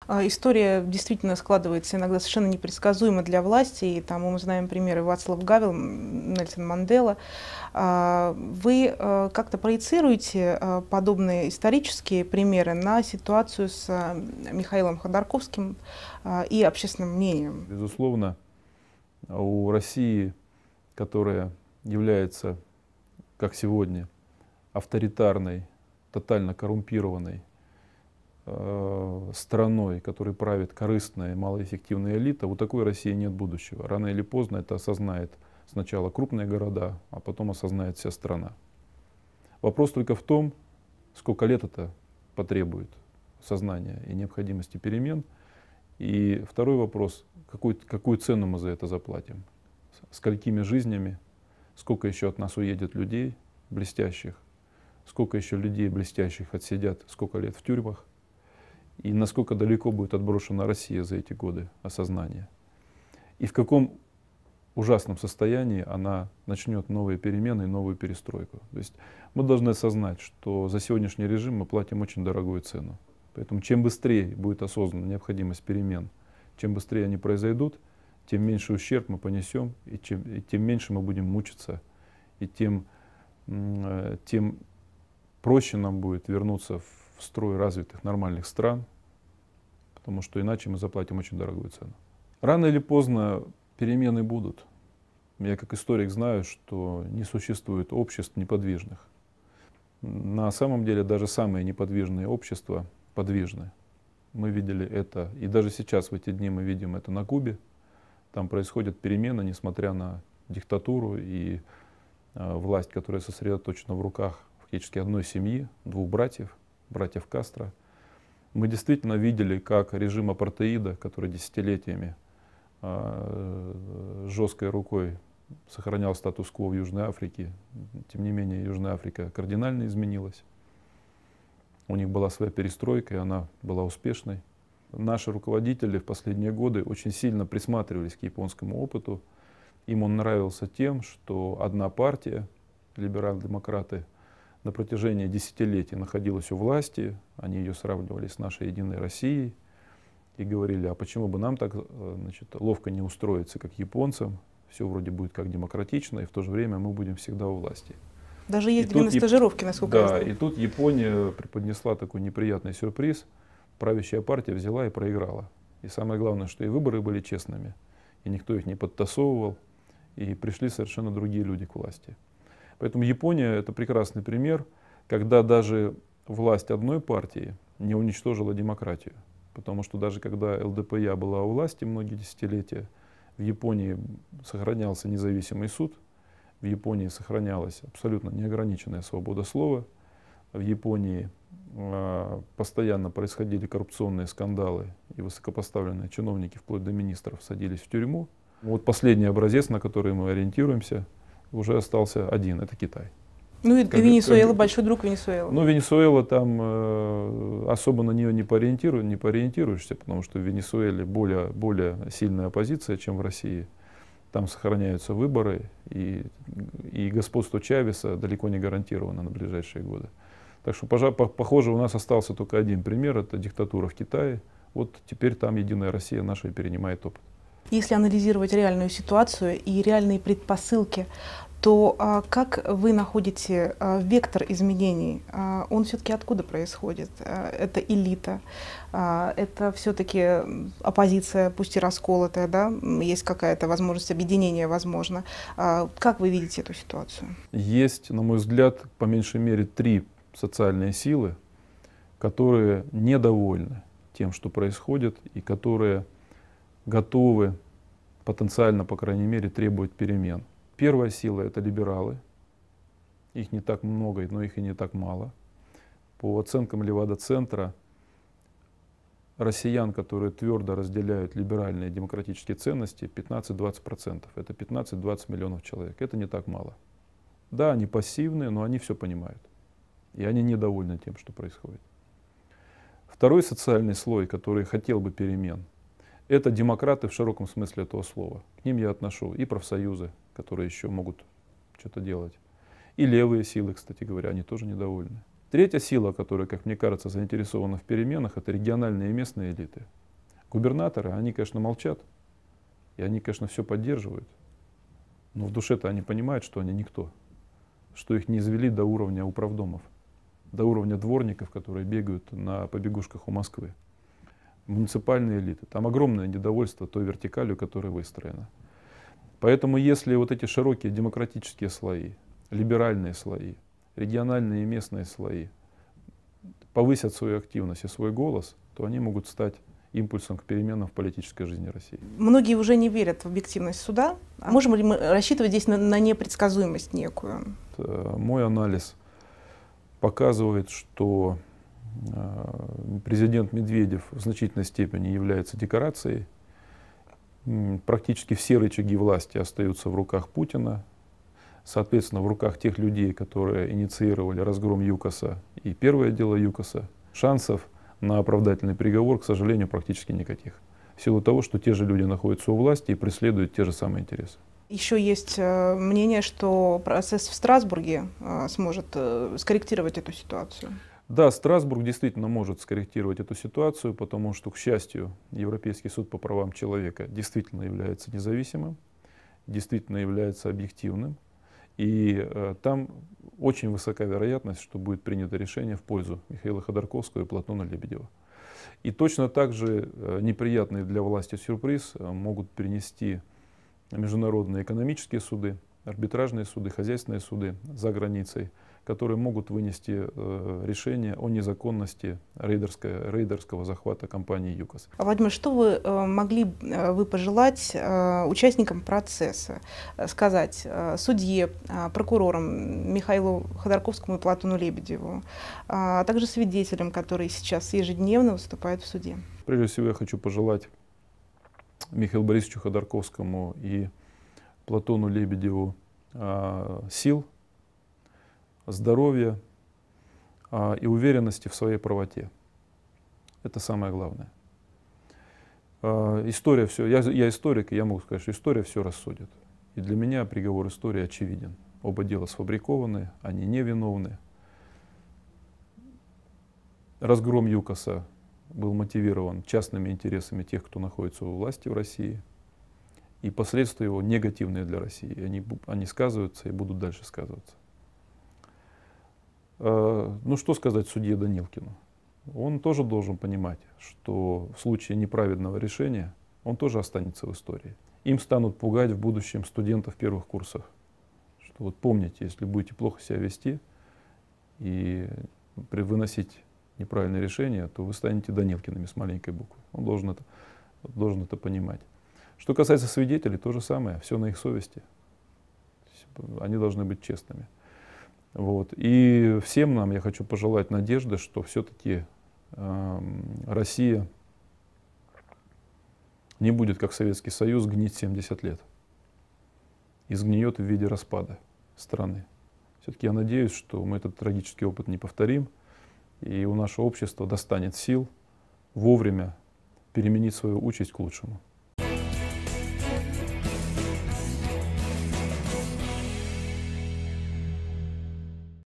История действительно складывается иногда совершенно непредсказуемо для власти. И там мы знаем примеры Вацлав Гавел, Нельсон Мандела. Вы как-то проецируете подобные исторические примеры на ситуацию с Михаилом Ходорковским и общественным мнением? Безусловно, у России, которая является, как сегодня, авторитарной, тотально коррумпированной страной, которой правит корыстная и малоэффективная элита, у такой России нет будущего. Рано или поздно это осознает сначала крупные города, а потом осознает вся страна. Вопрос только в том, сколько лет это потребует сознания и необходимости перемен. И второй вопрос, какую цену мы за это заплатим? Сколькими жизнями, сколько еще от нас уедет людей блестящих, сколько еще людей блестящих отсидят, сколько лет в тюрьмах, и насколько далеко будет отброшена Россия за эти годы осознания. И в каком ужасном состоянии она начнет новые перемены и новую перестройку. То есть мы должны осознать, что за сегодняшний режим мы платим очень дорогую цену. Поэтому чем быстрее будет осознана необходимость перемен, чем быстрее они произойдут, тем меньше ущерб мы понесем, и тем меньше мы будем мучиться, и тем проще нам будет вернуться в строй развитых нормальных стран, потому что иначе мы заплатим очень дорогую цену. Рано или поздно перемены будут. Я как историк знаю, что не существует обществ неподвижных. На самом деле даже самые неподвижные общества подвижны. Мы видели это, и даже сейчас в эти дни мы видим это на Кубе. Там происходят перемены, несмотря на диктатуру и власть, которая сосредоточена в руках фактически одной семьи, двух братьев Кастро. Мы действительно видели, как режим апартеида, который десятилетиями жесткой рукой сохранял статус-кво в Южной Африке, тем не менее Южная Африка кардинально изменилась. У них была своя перестройка, и она была успешной. Наши руководители в последние годы очень сильно присматривались к японскому опыту. Им он нравился тем, что одна партия, либерал-демократы, на протяжении десятилетий находилась у власти, они ее сравнивали с нашей Единой Россией и говорили, а почему бы нам так ловко не устроиться, как японцам, все вроде будет как демократично, и в то же время мы будем всегда у власти. Даже ездили на стажировки, насколько я знаю. Да, и тут Япония преподнесла такой неприятный сюрприз. Правящая партия взяла и проиграла. И самое главное, что и выборы были честными, и никто их не подтасовывал, и пришли совершенно другие люди к власти. Поэтому Япония — это прекрасный пример, когда даже власть одной партии не уничтожила демократию. Потому что даже когда ЛДПЯ была у власти многие десятилетия, в Японии сохранялся независимый суд, в Японии сохранялась абсолютно неограниченная свобода слова, в Японии постоянно происходили коррупционные скандалы, и высокопоставленные чиновники, вплоть до министров, садились в тюрьму. Вот последний образец, на который мы ориентируемся, уже остался один — это Китай. Ну и Венесуэла, большой друг Венесуэлы. Ну, Венесуэла, там особо на нее не поориентируешься, потому что в Венесуэле более сильная оппозиция, чем в России. Там сохраняются выборы, и господство Чавеса далеко не гарантировано на ближайшие годы. Так что, похоже, у нас остался только один пример — это диктатура в Китае. Вот теперь там Единая Россия наша перенимает опыт. Если анализировать реальную ситуацию и реальные предпосылки, то как вы находите вектор изменений? Он все-таки откуда происходит? Это элита, это все-таки оппозиция, пусть и расколотая, да? Есть какая-то возможность объединения, возможно. Как вы видите эту ситуацию? Есть, на мой взгляд, по меньшей мере 3 социальные силы, которые недовольны тем, что происходит, и которые готовы потенциально, по крайней мере, требовать перемен. Первая сила — это либералы. Их не так много, но их и не так мало. По оценкам Левада-центра, россиян, которые твердо разделяют либеральные демократические ценности, 15-20%. Это 15-20 миллионов человек. Это не так мало. Да, они пассивные, но они все понимают. И они недовольны тем, что происходит. Второй социальный слой, который хотел бы перемен, это демократы в широком смысле этого слова. К ним я отношу и профсоюзы, которые еще могут что-то делать. И левые силы, кстати говоря, они тоже недовольны. Третья сила, которая, как мне кажется, заинтересована в переменах, это региональные и местные элиты. Губернаторы, они, конечно, молчат, и они, конечно, все поддерживают, но в душе-то они понимают, что они никто, что их не извели до уровня управдомов, до уровня дворников, которые бегают на побегушках у Москвы. Муниципальные элиты. Там огромное недовольство той вертикалью, которая выстроена. Поэтому если вот эти широкие демократические слои, либеральные слои, региональные и местные слои повысят свою активность и свой голос, то они могут стать импульсом к переменам в политической жизни России. Многие уже не верят в объективность суда. А можем ли мы рассчитывать здесь на непредсказуемость некую? Мой анализ показывает, что президент Медведев в значительной степени является декорацией. Практически все рычаги власти остаются в руках Путина, соответственно, в руках тех людей, которые инициировали разгром ЮКОСа и первое дело ЮКОСа. Шансов на оправдательный приговор, к сожалению, практически никаких. В силу того, что те же люди находятся у власти и преследуют те же самые интересы. Еще есть мнение, что процесс в Страсбурге сможет скорректировать эту ситуацию. Да, Страсбург действительно может скорректировать эту ситуацию, потому что, к счастью, Европейский суд по правам человека действительно является независимым, действительно является объективным. И там очень высока вероятность, что будет принято решение в пользу Михаила Ходорковского и Платона Лебедева. И точно так же неприятный для власти сюрприз могут принести международные экономические суды, арбитражные суды, хозяйственные суды за границей, которые могут вынести решение о незаконности рейдерского захвата компании ЮКОС. Владимир, что вы могли пожелать участникам процесса, сказать судье, прокурорам Михаилу Ходорковскому и Платону Лебедеву, а также свидетелям, которые сейчас ежедневно выступают в суде? Прежде всего я хочу пожелать Михаилу Борисовичу Ходорковскому и Платону Лебедеву сил, здоровья и уверенности в своей правоте. Это самое главное. История все. Я историк, и я могу сказать, что история все рассудит. И для меня приговор истории очевиден. Оба дела сфабрикованы, они невиновны. Разгром ЮКОСа был мотивирован частными интересами тех, кто находится у власти в России. И последствия его негативные для России. Они сказываются и будут дальше сказываться. Ну что сказать судье Данилкину? Он тоже должен понимать, что в случае неправедного решения он тоже останется в истории. Им станут пугать в будущем студентов первых курсов. Что вот помните, если будете плохо себя вести и выносить неправильные решения, то вы станете Данилкиными с маленькой буквы. Он должен это понимать. Что касается свидетелей, то же самое, все на их совести. Они должны быть честными. Вот. И всем нам я хочу пожелать надежды, что все-таки Россия не будет, как Советский Союз, гнить 70 лет. И сгниет в виде распада страны. Все-таки я надеюсь, что мы этот трагический опыт не повторим, и у нашего общества достанет сил вовремя переменить свою участь к лучшему.